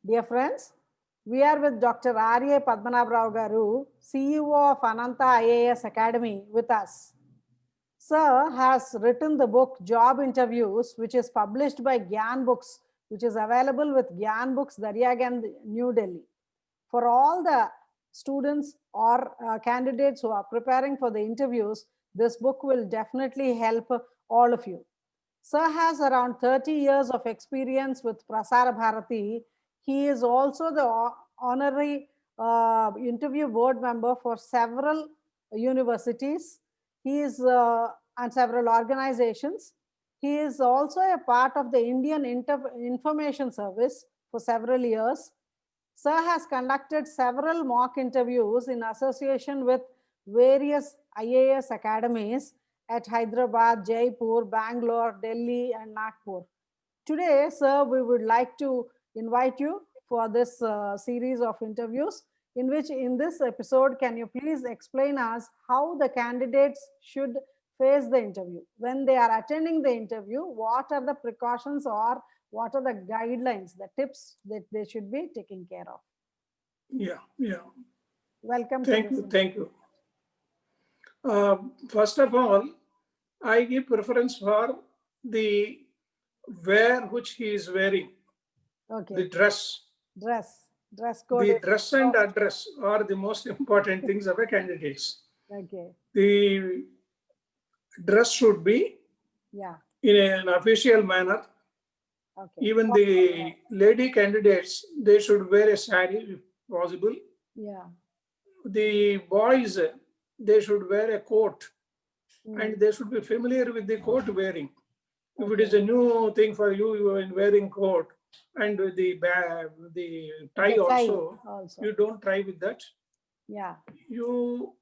Dear friends, we are with Dr. R.A. Padmanabh Rao Garu, CEO of Ananta IAS Academy with us. Sir has written the book Job Interviews, which is published by Gyan Books, which is available with Gyan Books, Daryaganj, New Delhi. For all the students or candidates who are preparing for the interviews, this book will definitely help all of you. Sir has around 30 years of experience with Prasara Bharati. He is also the honorary interview board member for several universities. He is and several organizations. He is also a part of the Indian Information Service for several years. Sir has conducted several mock interviews in association with various IAS academies at Hyderabad, Jaipur, Bangalore, Delhi, and Nagpur. Today, sir, we would like to invite you for this series of interviews, in which in this episode, can you please explain us how the candidates should face the interview? When they are attending the interview, what are the precautions or what are the guidelines, the tips that they should be taking care of? Yeah. Welcome. Thank you. First of all, I give preference for the wear which he is wearing. Okay. The dress. Dress code. The dress and address are the most important things of a candidate. Okay. The dress should be in an official manner. Okay. Even the lady candidates, they should wear a sari if possible. Yeah. The boys, they should wear a coat and they should be familiar with the coat wearing. If it is a new thing for you, you are wearing coat and the tie also, you don't try with that. Yeah. You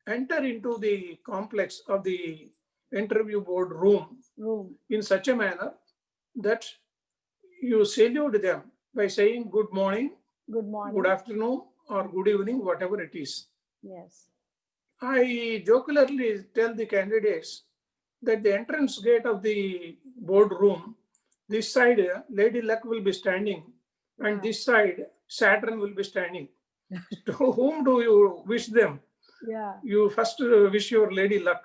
enter into the complex of the interview board room in such a manner that you salute them by saying good morning, good afternoon, or good evening, whatever it is. Yes. I jokingly tell the candidates that the entrance gate of the board room, this side Lady Luck will be standing and this side Saturn will be standing. To whom do you wish them? Yeah. You first wish your Lady Luck.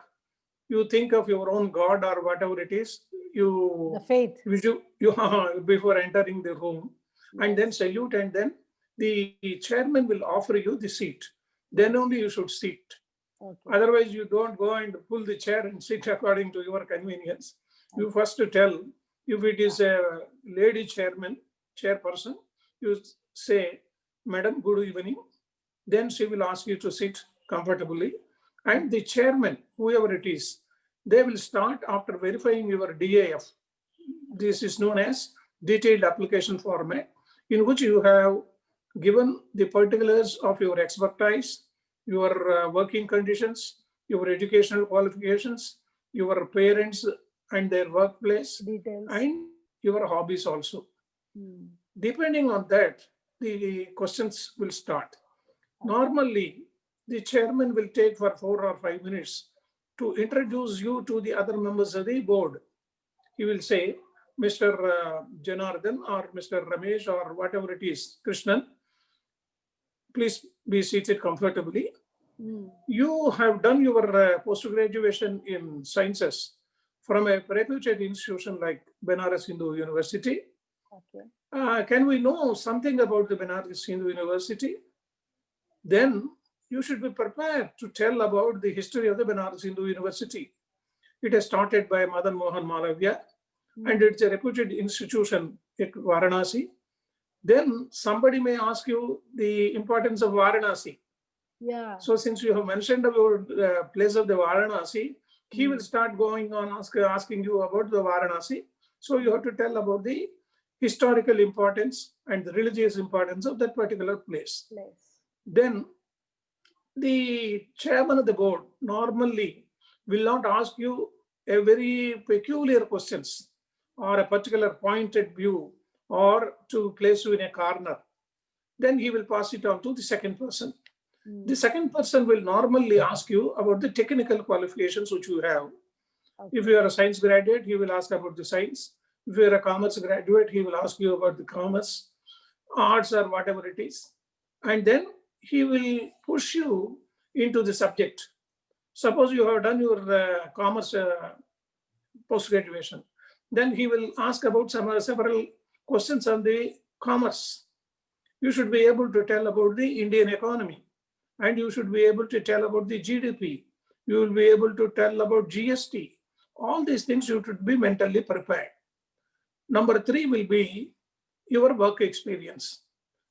You think of your own God or whatever it is. The faith. You before entering the room, and then salute, and then the chairman will offer you the seat. Then only you should sit. Okay. Otherwise, you don't go and pull the chair and sit according to your convenience. Okay. You first tell, if it is a lady chairperson, you say, Madam, good evening. Then she will ask you to sit comfortably. And the chairman, whoever it is, they will start after verifying your DAF. This is known as detailed application format, in which you have given the particulars of your expertise, your working conditions, your educational qualifications, your parents and their workplace, details, and your hobbies also. Depending on that, the questions will start. Normally, the chairman will take for 4 or 5 minutes to introduce you to the other members of the board. He will say, Mr. Janardhan or Mr. Ramesh or whatever it is, Krishnan, please be seated comfortably. You have done your post-graduation in sciences from a reputed institution like Banaras Hindu University. Okay. Can we know something about the Banaras Hindu University? Then you should be prepared to tell about the history of the Banaras Hindu University. It is started by Madan Mohan Malavya, and it's a reputed institution at Varanasi. Then somebody may ask you the importance of Varanasi. Yeah. So since you have mentioned about the place of the Varanasi, he will start going on asking you about the Varanasi. So you have to tell about the historical importance and the religious importance of that particular place. Then the chairman of the board normally will not ask you a very peculiar questions or a particular pointed view or to place you in a corner. Then he will pass it on to the second person. The second person will normally ask you about the technical qualifications which you have. Okay. If you are a science graduate, he will ask about the science. If you are a commerce graduate, he will ask you about the commerce. arts or whatever it is. And then he will push you into the subject. Suppose you have done your commerce post-graduation. Then he will ask about several questions on the commerce. You should be able to tell about the Indian economy, and you should be able to tell about the GDP. You will be able to tell about GST. All these things you should be mentally prepared. Number 3 will be your work experience.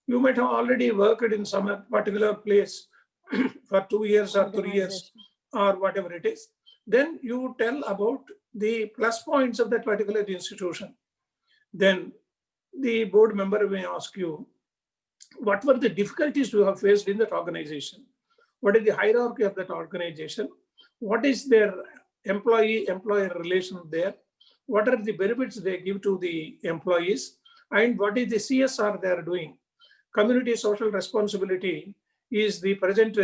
You might have already worked in some particular place for 2 years or 3 years or whatever it is. Then you tell about the plus points of that particular institution. Then the board member may ask you, what were the difficulties you have faced in that organization? What is the hierarchy of that organization? What is their employee-employer relation there? What are the benefits they give to the employees? And what is the CSR they are doing? Community social responsibility is the present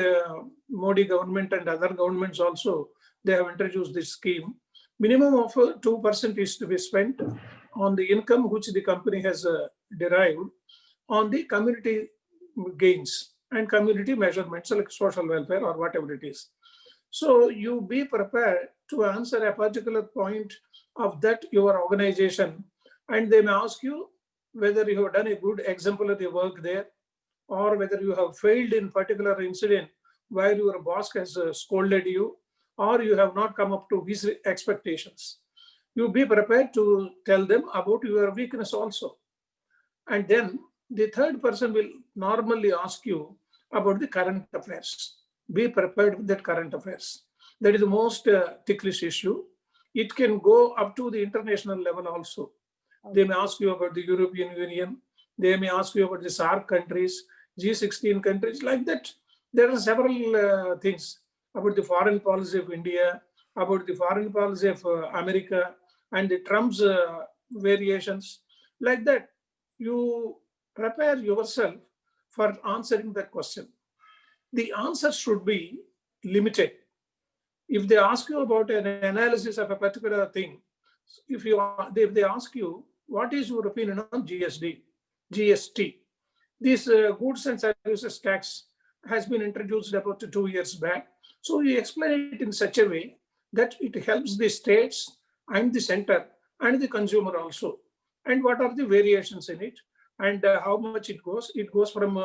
Modi government and other governments also, they have introduced this scheme. Minimum of 2% is to be spent on the income which the company has derived on the community gains and community measurements like social welfare or whatever it is. So you be prepared to answer a particular point of that your organization, and they may ask you whether you have done a good exemplary work there, or whether you have failed in particular incident where your boss has scolded you, or you have not come up to his expectations. You be prepared to tell them about your weakness also. And then the third person will normally ask you about the current affairs. Be prepared with that current affairs. That is the most ticklish issue. It can go up to the international level also. They may ask you about the European Union. They may ask you about the SAARC countries, G16 countries, like that. There are several things about the foreign policy of India, about the foreign policy of America, and the Trump's variations. Like that, you prepare yourself for answering that question. The answer should be limited. If they ask you about an analysis of a particular thing, if they ask you, what is your opinion on GST? This goods and services tax has been introduced about 2 years back. So you explain it in such a way that it helps the states and the center and the consumer also. And what are the variations in it, and how much it goes? It goes from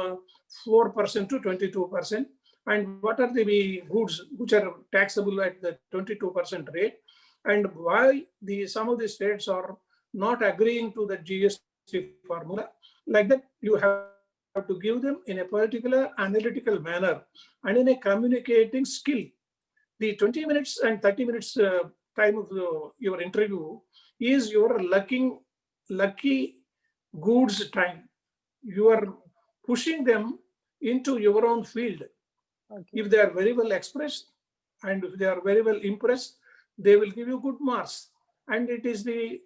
4% to 22%. And what are the goods which are taxable at the 22% rate, and why some of the states are not agreeing to the GST formula. Like that, you have to give them in a particular analytical manner and in a communicating skill. The 20 minutes and 30 minutes time of your interview is your lucky goods time. You are pushing them into your own field. Okay. If they are very well expressed and if they are very well impressed, they will give you good marks. And it is the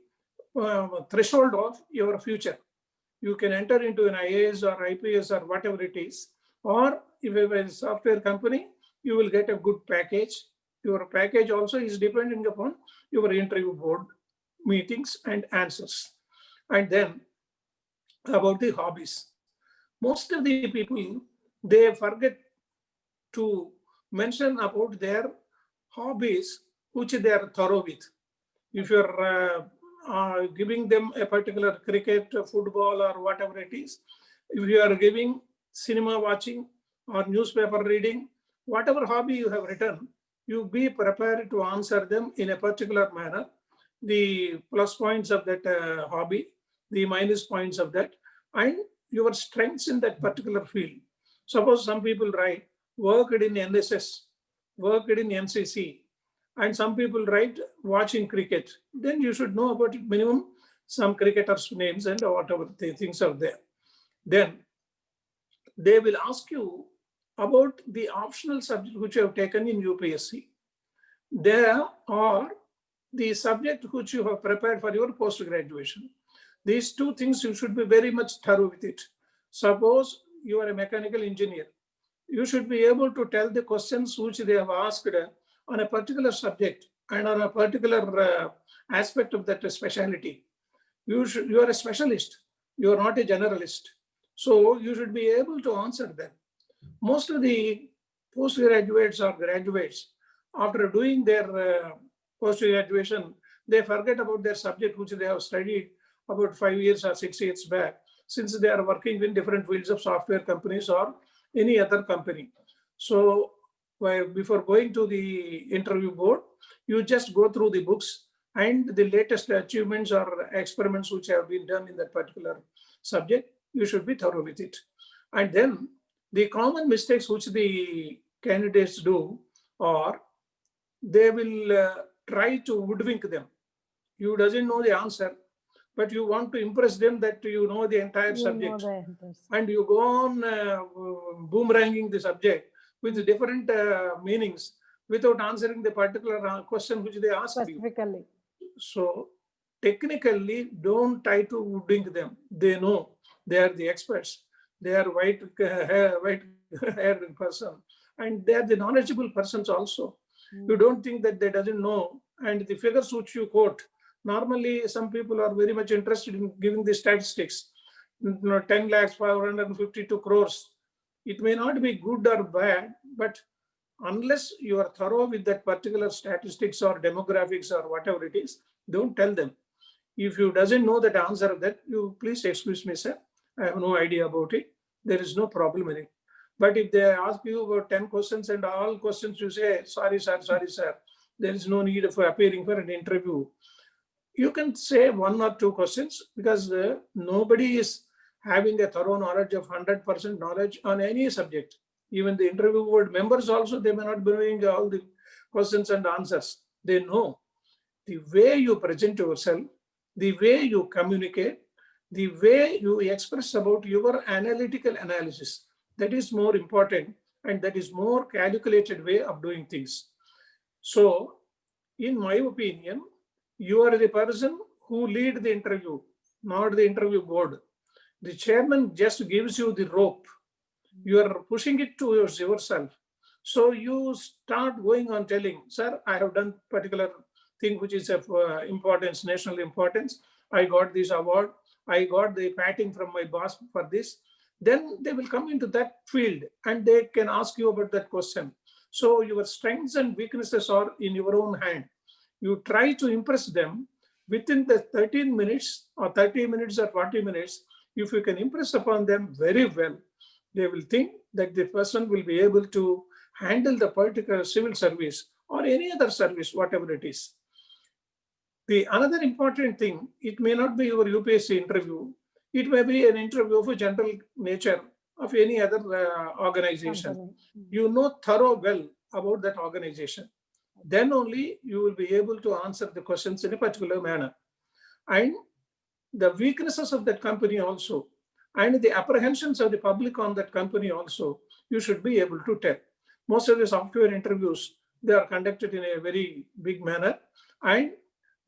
threshold of your future. You can enter into an IAS or IPS or whatever it is. Or if you have a software company, you will get a good package. Your package also is depending upon your interview board meetings and answers. And then about the hobbies. Most of the people, they forget to mention about their hobbies which they are thorough with. If you're giving them a particular cricket, football, or whatever it is, if you are giving cinema watching or newspaper reading, whatever hobby you have written, you be prepared to answer them in a particular manner. The plus points of that hobby, the minus points of that, and your strengths in that particular field. Suppose some people write, worked in NSS, worked in NCC, and some people write watching cricket. Then you should know about it, minimum some cricketers' names and whatever things are there. Then they will ask you about the optional subject which you have taken in UPSC. There are the subject which you have prepared for your post-graduation. These two things you should be very much thorough with it. Suppose you are a mechanical engineer. You should be able to tell the questions which they have asked on a particular subject and on a particular aspect of that specialty. You are a specialist. You are not a generalist. So you should be able to answer them. Most of the postgraduates or graduates, after doing their post-graduation, they forget about their subject which they have studied about 5 years or 6 years back, since they are working in different fields of software companies or any other company. So before going to the interview board, you just go through the books and the latest achievements or experiments which have been done in that particular subject. You should be thorough with it. And then the common mistakes which the candidates do are they will try to woodwink them. You doesn't know the answer, but you want to impress them that you know the entire subject. And you go on boomeranging the subject with different meanings without answering the particular question which they ask you. So technically, don't try to woodwink them. They know, they are the experts. They are white-haired person, and they are the knowledgeable persons also. You don't think that they doesn't know. And the figures which you quote, normally some people are very much interested in giving the statistics. 10 lakhs, 552 crores. It may not be good or bad, but unless you are thorough with that particular statistics or demographics or whatever it is, don't tell them. If you doesn't know that answer of that, you please excuse me, sir. I have no idea about it. There is no problem in it. But if they ask you about 10 questions and all questions you say, sorry, sir, there is no need for appearing for an interview. You can say 1 or 2 questions because nobody is having a thorough knowledge of 100% knowledge on any subject. Even the interview board members also, they may not be knowing all the questions and answers. They know. The way you present yourself, the way you communicate, the way you express about your analytical analysis, that is more important, and that is more calculated way of doing things. So, in my opinion, you are the person who lead the interview, not the interview board. The chairman just gives you the rope. You are pushing it to yourself. So you start going on telling, sir, I have done particular thing which is of importance, national importance. I got this award. I got the patting from my boss for this. Then they will come into that field and they can ask you about that question. So your strengths and weaknesses are in your own hand. You try to impress them within the 13 minutes or 30 minutes or 40 minutes. If you can impress upon them very well, they will think that the person will be able to handle the particular civil service or any other service, whatever it is. The another important thing, it may not be your UPSC interview. It may be an interview of a general nature of any other organization. You know thorough well about that organization. Then only you will be able to answer the questions in a particular manner. And the weaknesses of that company also, and the apprehensions of the public on that company also, you should be able to tell. Most of the software interviews, they are conducted in a very big manner, and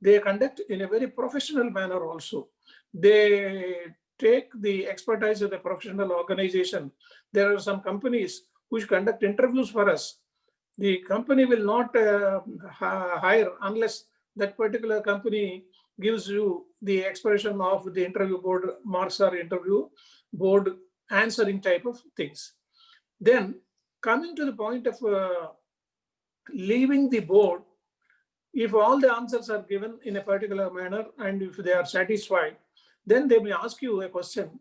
they conduct in a very professional manner also. They take the expertise of the professional organization. There are some companies which conduct interviews for us. The company will not hire unless that particular company gives you the expression of the interview board marks or interview board answering type of things. Then coming to the point of leaving the board, if all the answers are given in a particular manner and if they are satisfied, then they may ask you a question.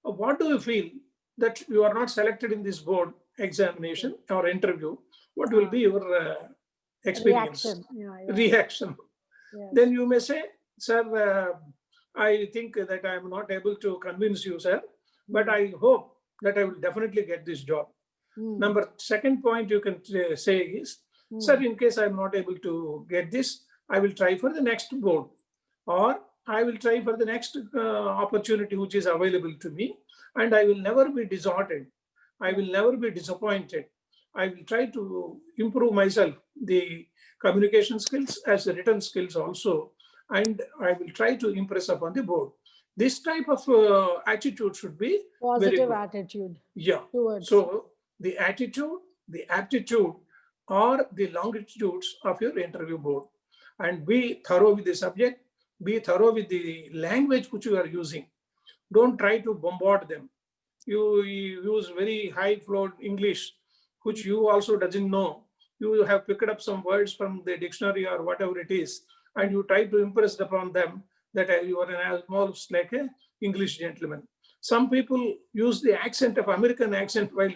What do you feel that you are not selected in this board examination or interview? What will be your experience? Reaction. Yes. Then you may say, sir, I think that I am not able to convince you, sir, but I hope that I will definitely get this job. Second point you can say is, sir, in case I'm not able to get this, I will try for the next board, or I will try for the next opportunity which is available to me, and I will never be disheartened. I will never be disappointed. I will try to improve myself, the communication skills as the written skills also, and I will try to impress upon the board. This type of attitude should be positive attitude. Yeah. So the attitude, the aptitude, or the longitudes of your interview board, and be thorough with the subject, be thorough with the language which you are using. Don't try to bombard them. you use very high flowed English, which you also doesn't know. You have picked up some words from the dictionary or whatever it is, and you try to impress upon them that you are almost like a English gentleman. Some people use the accent of American accent while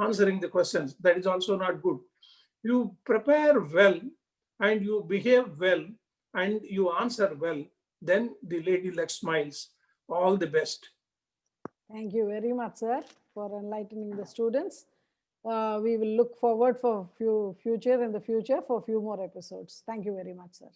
answering the questions. That is also not good. You prepare well and you behave well and you answer well, then the lady luck smiles. All the best. Thank you very much, sir, for enlightening the students. We will look forward for future in the future for few more episodes. Thank you very much, sir.